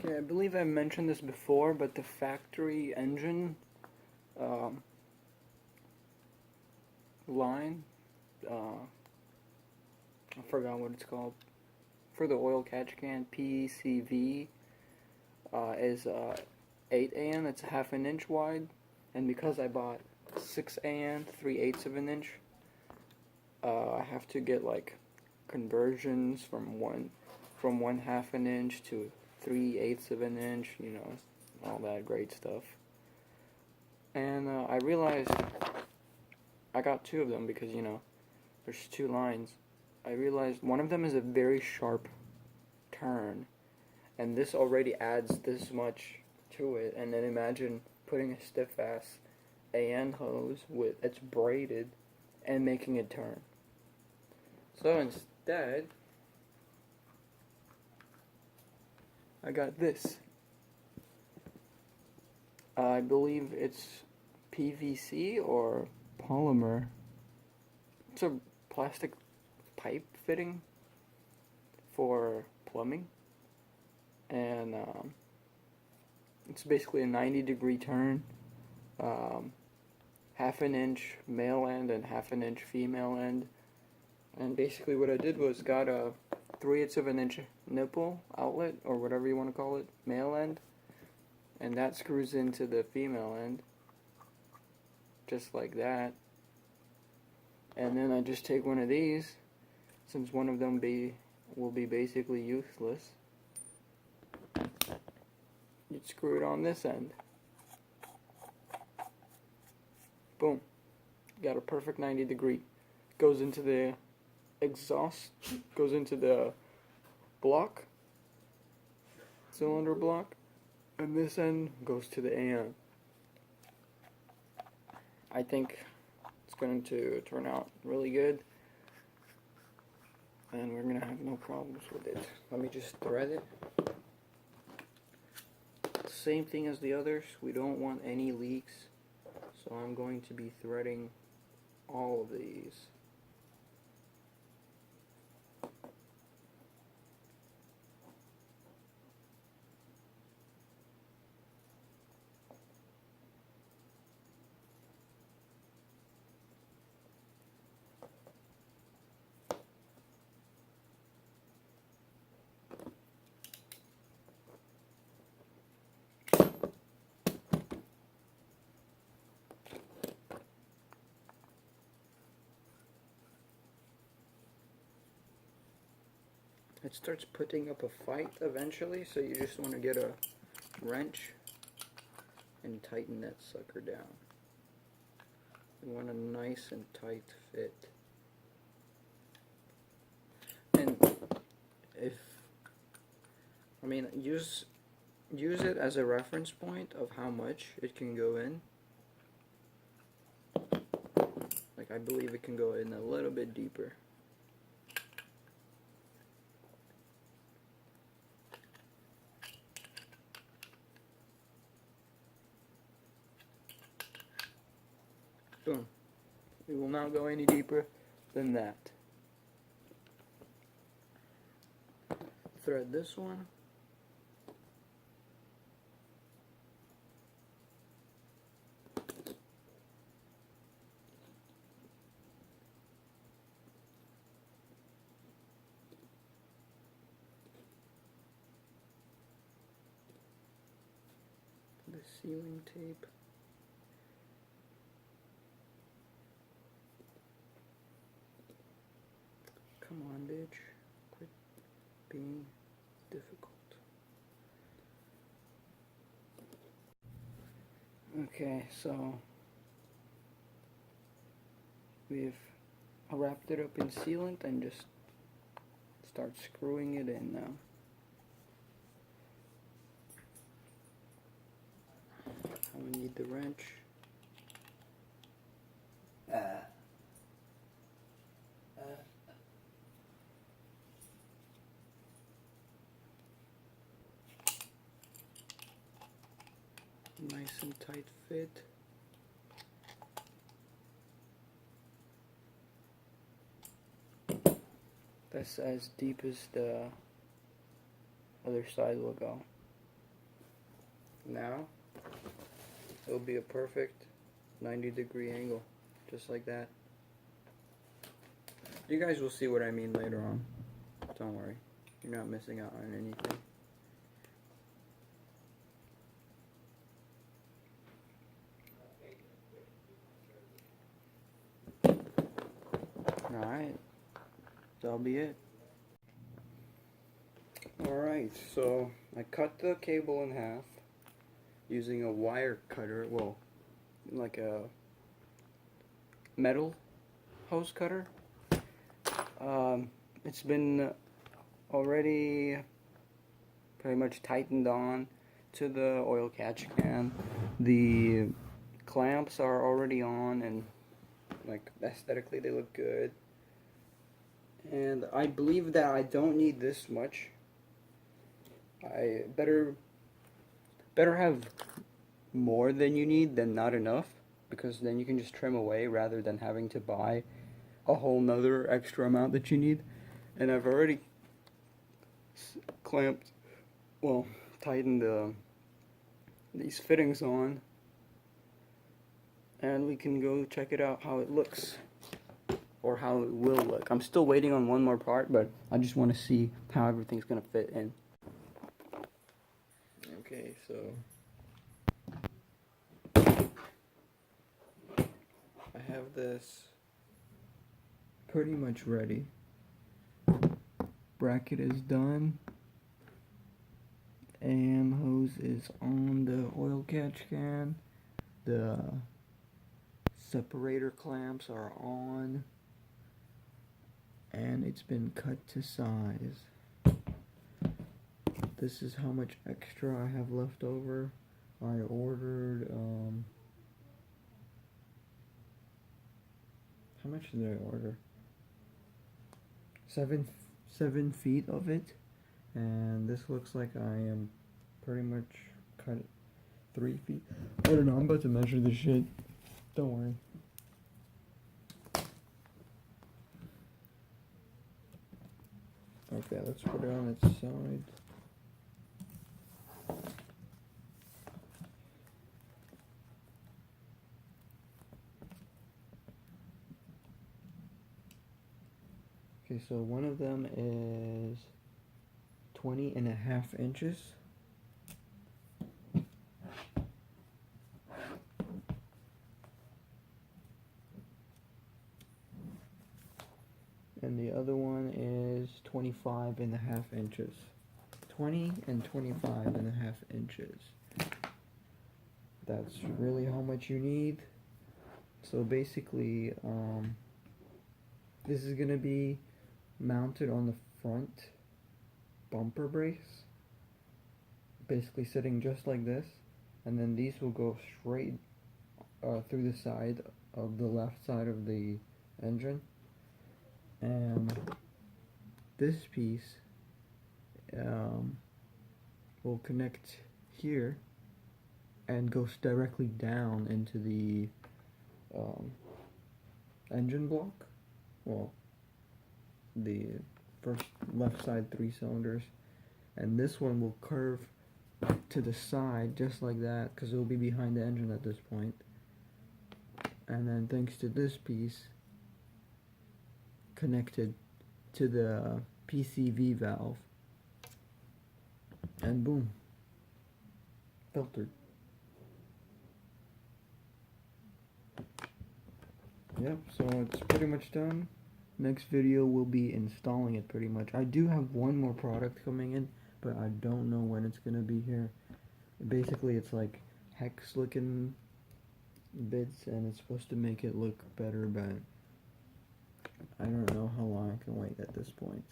Okay, I believe I mentioned this before, but the factory engine um, line, uh, I forgot what it's called, for the oil catch can, PCV, is 8 AN, it's half an inch wide, and because I bought 6 AN, 3/8 of an inch, I have to get like conversions from one half an inch to 3/8 of an inch, you know, all that great stuff. And I realized I got two of them because, you know, there's two lines. I realized one of them is a very sharp turn, and this already adds this much to it. And then imagine putting a stiff ass AN hose with it's braided and making it turn. So instead, I got this. I believe it's PVC or polymer. It's a plastic pipe fitting for plumbing, and it's basically a 90-degree turn, half an inch male end and half an inch female end. And basically what I did was got a 3/8 of an inch nipple outlet, or whatever you want to call it, male end, and that screws into the female end, just like that. And then I just take one of these, since one of them will be basically useless. You'd screw it on this end. Boom. Got a perfect 90-degree. Goes into the exhaust, goes into the block, cylinder block, and this end goes to the AN. I think it's going to turn out really good, and we're going to have no problems with it. Let me just thread it. Same thing as the others, we don't want any leaks, so I'm going to be threading all of these. It starts putting up a fight eventually, so you just want to get a wrench and tighten that sucker down. You want a nice and tight fit. And use it as a reference point of how much it can go in. Like, I believe it can go in a little bit deeper. Boom. We will not go any deeper than that. Thread this one. The sealing tape. Come on, bitch. Quit being difficult. Okay, so we've wrapped it up in sealant and just start screwing it in now. We need the wrench. Nice and tight fit. That's as deep as the other side will go. Now it'll be a perfect 90-degree angle, just like that. You guys will see what I mean later on. Don't worry, you're not missing out on anything. Alright, that'll be it. Alright, so I cut the cable in half using a wire cutter, well, like a metal hose cutter. It's been already pretty much tightened on to the oil catch can. The clamps are already on, and like aesthetically they look good. And I believe that I don't need this much. I better have more than you need than not enough, because then you can just trim away rather than having to buy a whole nother extra amount that you need. And I've already clamped, well, tightened these fittings on, and we can go check it out how it looks, or how it will look. I'm still waiting on one more part, but I just want to see how everything's gonna fit in. Okay, so I have this pretty much ready. Bracket is done, and hose is on the oil catch can. The separator clamps are on, and it's been cut to size. This is how much extra I have left over. I ordered, how much did I order? 7 feet of it, and this looks like I am pretty much cut 3 feet. I don't know, I'm about to measure this shit. Don't worry. Okay, let's put it on its side. Okay, so one of them is 20.5 inches. And the other one is 25.5 inches. 20 and 25.5 inches. That's really how much you need. So basically, this is gonna be mounted on the front bumper brace, basically sitting just like this, and then these will go straight through the side of the left side of the engine, and this piece will connect here and goes directly down into the engine block. Well, the first left side 3 cylinders, and this one will curve to the side just like that, because it will be behind the engine at this point. And then thanks to this piece connected to the PCV valve, and boom, filtered. Yep, so it's pretty much done. Next video will be installing it pretty much. I do have one more product coming in, but I don't know when it's gonna be here. Basically, it's like hex looking bits, and it's supposed to make it look better, but I don't know how long I can wait at this point.